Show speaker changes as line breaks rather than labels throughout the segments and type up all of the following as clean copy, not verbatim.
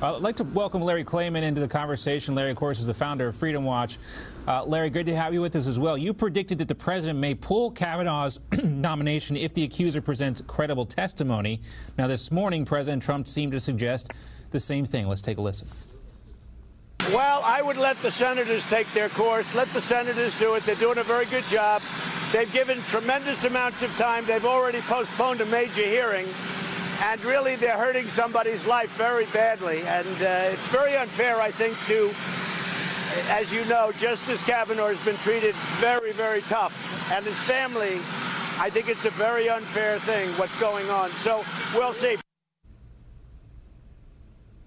I'd like to welcome Larry Klayman into the conversation. Larry, of course, is the founder of Freedom Watch. Larry, good to have you with us as well. You predicted that the president may pull Kavanaugh's nomination if the accuser presents credible testimony. Now, this morning, President Trump seemed to suggest the same thing. Let's take a listen.
Well, I would let the senators take their course. Let the senators do it. They're doing a very good job. They've given tremendous amounts of time. They've already postponed a major hearing. And really, they're hurting somebody's life very badly. And it's very unfair, I think, to, as you know, Justice Kavanaugh has been treated very, very tough. And his family, I think it's a very unfair thing, what's going on. So we'll see.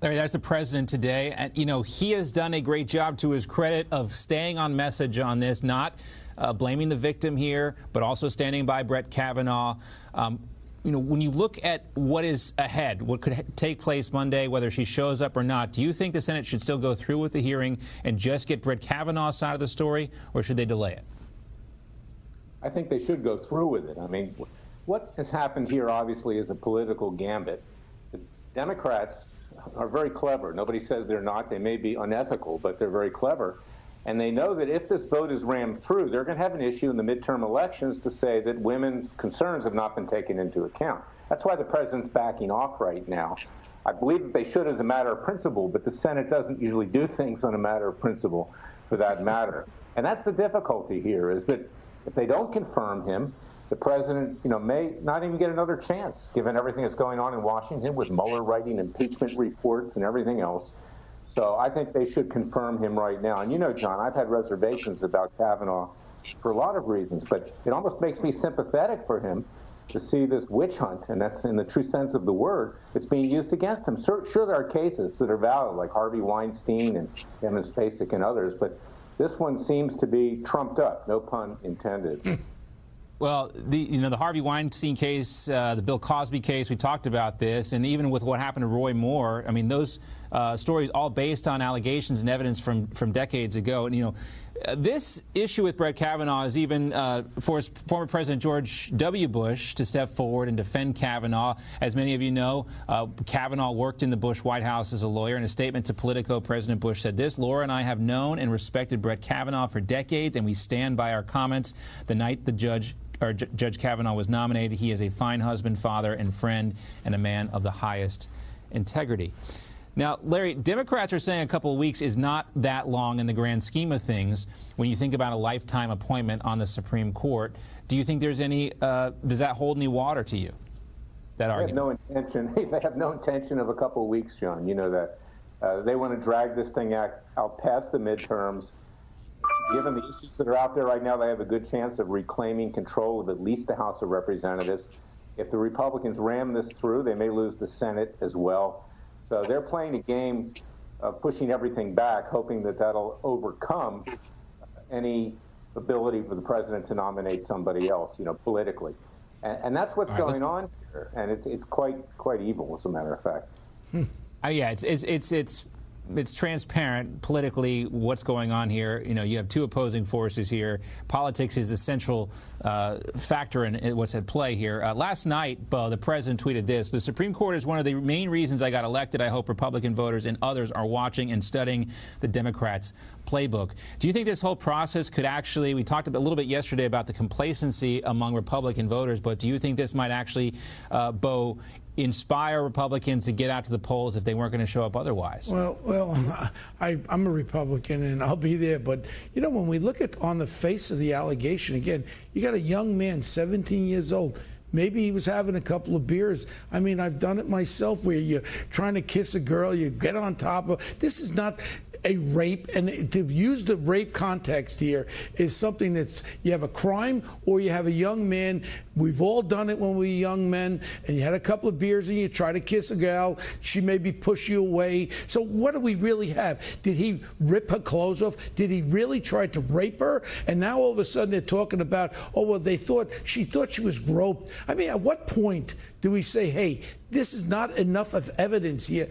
Larry, that's the president today. And, you know, he has done a great job, to his credit, of staying on message on this, not blaming the victim here, but also standing by Brett Kavanaugh. You know, when you look at what is ahead, what could take place Monday, whether she shows up or not, do you think the Senate should still go through with the hearing and just get Brett Kavanaugh's side of the story, or should they delay it?
I think they should go through with it. I mean, what has happened here, obviously, is a political gambit. The Democrats are very clever. Nobody says they're not. They may be unethical, but they're very clever. And they know that if this vote is rammed through, they're going to have an issue in the midterm elections to say that women's concerns have not been taken into account. That's why the president's backing off right now. I believe that they should as a matter of principle, but the Senate doesn't usually do things on a matter of principle for that matter. And that's the difficulty here, is that if they don't confirm him, the president, you know, may not even get another chance, given everything that's going on in Washington with Mueller writing impeachment reports and everything else. So I think they should confirm him right now. And you know, John, I've had reservations about Kavanaugh for a lot of reasons, but it almost makes me sympathetic for him to see this witch hunt, and that's in the true sense of the word, that's being used against him. Sure, there are cases that are valid, like Harvey Weinstein and Kevin Spacek and others, but this one seems to be trumped up, no pun intended.
Well, the Harvey Weinstein case, the Bill Cosby case, we talked about this, and even with what happened to Roy Moore, I mean, those stories all based on allegations and evidence from decades ago. And, you know, this issue with Brett Kavanaugh is even forced former President George W. Bush to step forward and defend Kavanaugh. As many of you know, Kavanaugh worked in the Bush White House as a lawyer. In a statement to Politico, President Bush said this: "Laura and I have known and respected Brett Kavanaugh for decades, and we stand by our comments the night the Judge Kavanaugh was nominated. He is a fine husband, father, and friend, and a man of the highest integrity." Now, Larry, Democrats are saying a couple of weeks is not that long in the grand scheme of things when you think about a lifetime appointment on the Supreme Court. Do you think there's any, does that hold any water to you, that argument?
They have no intention of a couple of weeks, John. You know that. They want to drag this thing out past the midterms. Given the issues that are out there right now, they have a good chance of reclaiming control of at least the House of Representatives. If the Republicans ram this through, they may lose the Senate as well. So they're playing a game of pushing everything back, hoping that that'll overcome any ability for the president to nominate somebody else, you know, politically. And that's what's going on here. And it's quite evil, as a matter of fact.
Yeah, it's transparent politically what's going on here. You know, you have two opposing forces here. Politics is the central factor in what's at play here. Last night, Bo, the president tweeted this: "The Supreme Court is one of the main reasons I got elected. I hope Republican voters and others are watching and studying the Democrats' playbook." Do you think this whole process could actually, we talked a little bit yesterday about the complacency among Republican voters, but do you think this might actually, Bo, inspire Republicans to get out to the polls if they weren't going to show up otherwise?
Well, I'm a Republican and I'll be there. But, you know, when we look at on the face of the allegation, again, you got a young man, 17 years old. Maybe he was having a couple of beers. I mean, I've done it myself where you're trying to kiss a girl, you get on top of. This is not a rape, and to use the rape context here is something that's, you have a crime or you have a young man. We've all done it when we were young men, and you had a couple of beers and you try to kiss a gal. She maybe push you away. So what do we really have? Did he rip her clothes off? Did he really try to rape her? And now all of a sudden they're talking about, oh, well, she thought she was groped. I mean, at what point do we say, hey, this is not enough of evidence here?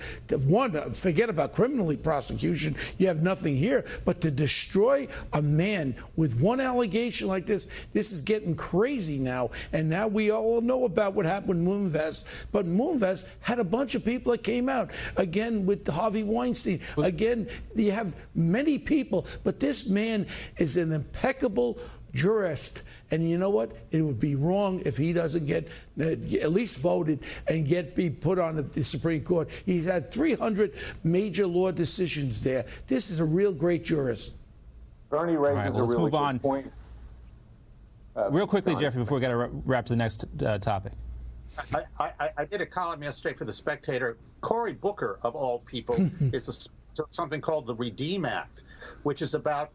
One, forget about criminally prosecution. You have nothing here. But to destroy a man with one allegation like this is getting crazy now. And now we all know about what happened with Moonves. But Moonves had a bunch of people that came out. Again, with Harvey Weinstein. Again, you have many people. But this man is an impeccable jurist. And you know what? It would be wrong if he doesn't get at least voted and be put on the Supreme Court. He's had 300 major law decisions there. This is a real great jurist.
Bernie raises a really good point.
Real quickly, John. Jeffrey, before we got to wrap to the next topic.
I did a column yesterday for The Spectator. Cory Booker, of all people, is something called the Redeem Act, which is about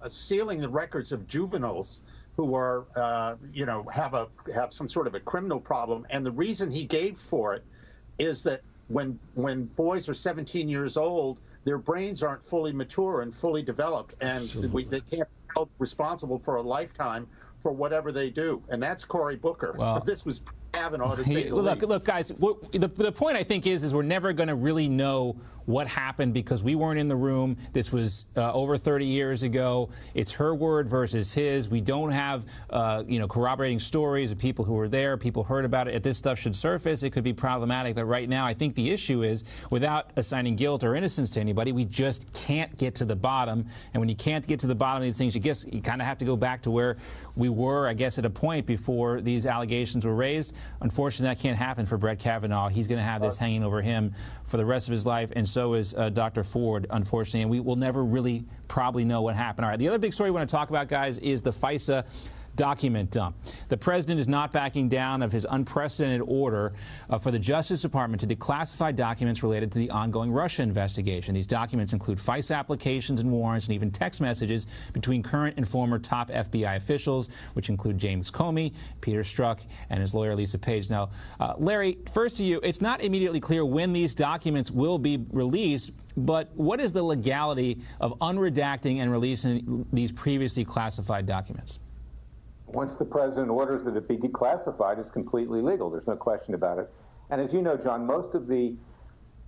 sealing the records of juveniles who are, have some sort of a criminal problem. And the reason he gave for it is that when boys are 17 years old, their brains aren't fully mature and fully developed, and they can't be held responsible for a lifetime for whatever they do. And that's Cory Booker.
Well,
this was Kavanaugh, to say the least.
Look, guys, the point I think is we're never going to really know what happened because we weren't in the room. This was over 30 years ago. It's her word versus his. We don't have, corroborating stories of people who were there. People heard about it. If this stuff should surface, it could be problematic. But right now, I think the issue is, without assigning guilt or innocence to anybody, we just can't get to the bottom. And when you can't get to the bottom of these things, you kind of have to go back to where we were, I guess, at a point before these allegations were raised. Unfortunately, that can't happen for Brett Kavanaugh. He's going to have this hanging over him for the rest of his life, and so is Dr. Ford, unfortunately, and we will never really probably know what happened. All right, the other big story we want to talk about, guys, is the FISA document dump. The president is not backing down of his unprecedented order for the Justice Department to declassify documents related to the ongoing Russia investigation. These documents include FISA applications and warrants and even text messages between current and former top FBI officials, which include James Comey, Peter Strzok, and his lawyer Lisa Page. Now, Larry, first to you, it's not immediately clear when these documents will be released, but what is the legality of unredacting and releasing these previously classified documents?
Once the president orders that it be declassified, it's completely legal. There's no question about it. And as you know, John, most of the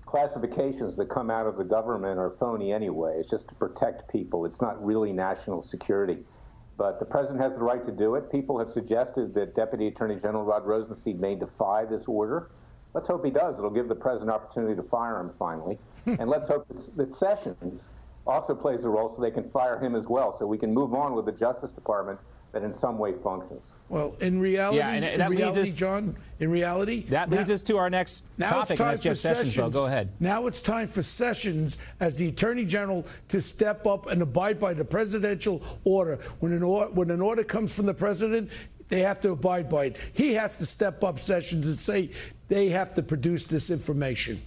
classifications that come out of the government are phony anyway. It's just to protect people. It's not really national security. But the president has the right to do it. People have suggested that Deputy Attorney General Rod Rosenstein may defy this order. Let's hope he does. It'll give the president an opportunity to fire him finally. And let's hope that Sessions also plays a role so they can fire him as well, so we can move on with the Justice Department that in some way functions.
Well, in reality, John,
that leads us to our next topic, and that's Jeff Sessions. Go ahead.
Now it's time for Sessions, as the Attorney General, to step up and abide by the presidential order. When an order comes from the president, they have to abide by it. He has to step up, Sessions, and say they have to produce this information.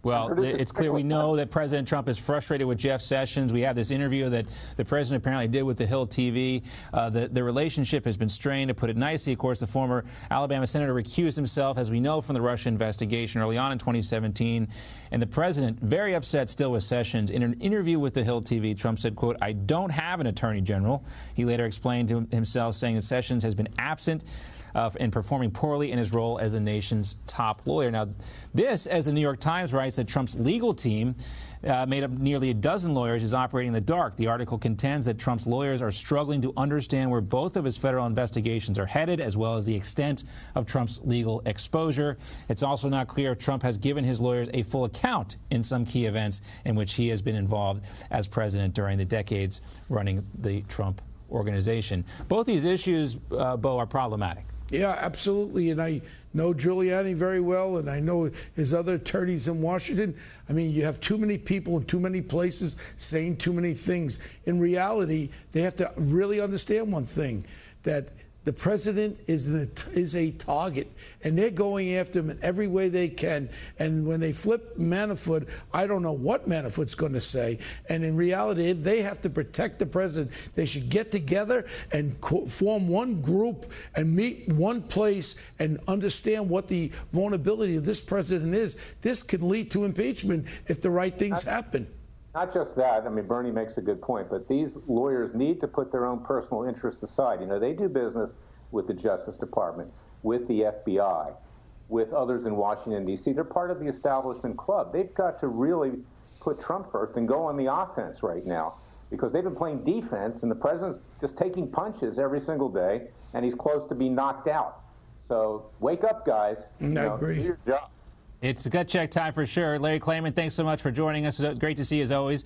Well, it's clear we know that President Trump is frustrated with Jeff Sessions. We have this interview that the president apparently did with the Hill TV. The relationship has been strained, to put it nicely. Of course, the former Alabama senator recused himself, as we know, from the Russia investigation early on in 2017. And the president, very upset still with Sessions. In an interview with the Hill TV, Trump said, quote, "I don't have an attorney general." He later explained to himself, saying that Sessions has been absent and performing poorly in his role as the nation's top lawyer. Now, this, as the New York Times writes, that Trump's legal team, made up nearly a dozen lawyers, is operating in the dark. The article contends that Trump's lawyers are struggling to understand where both of his federal investigations are headed, as well as the extent of Trump's legal exposure. It's also not clear if Trump has given his lawyers a full account in some key events in which he has been involved as president during the decades running the Trump organization. Both these issues, Bo, are problematic.
Yeah, absolutely. And I know Giuliani very well, and I know his other attorneys in Washington. I mean, you have too many people in too many places saying too many things. In reality, they have to really understand one thing, that the president is a target, and they're going after him in every way they can. And when they flip Manafort, I don't know what Manafort's going to say. And in reality, they have to protect the president. They should get together and form one group and meet one place and understand what the vulnerability of this president is. This could lead to impeachment if the right things happen.
Not just that. I mean, Bernie makes a good point, but these lawyers need to put their own personal interests aside. You know, they do business with the Justice Department, with the FBI, with others in Washington, D.C. They're part of the establishment club. They've got to really put Trump first and go on the offense right now, because they've been playing defense, and the president's just taking punches every single day. and he's close to being knocked out. So wake up, guys.
I agree.
Do your job.
It's a gut check time for sure. Larry Klayman, thanks so much for joining us. Great to see you as always.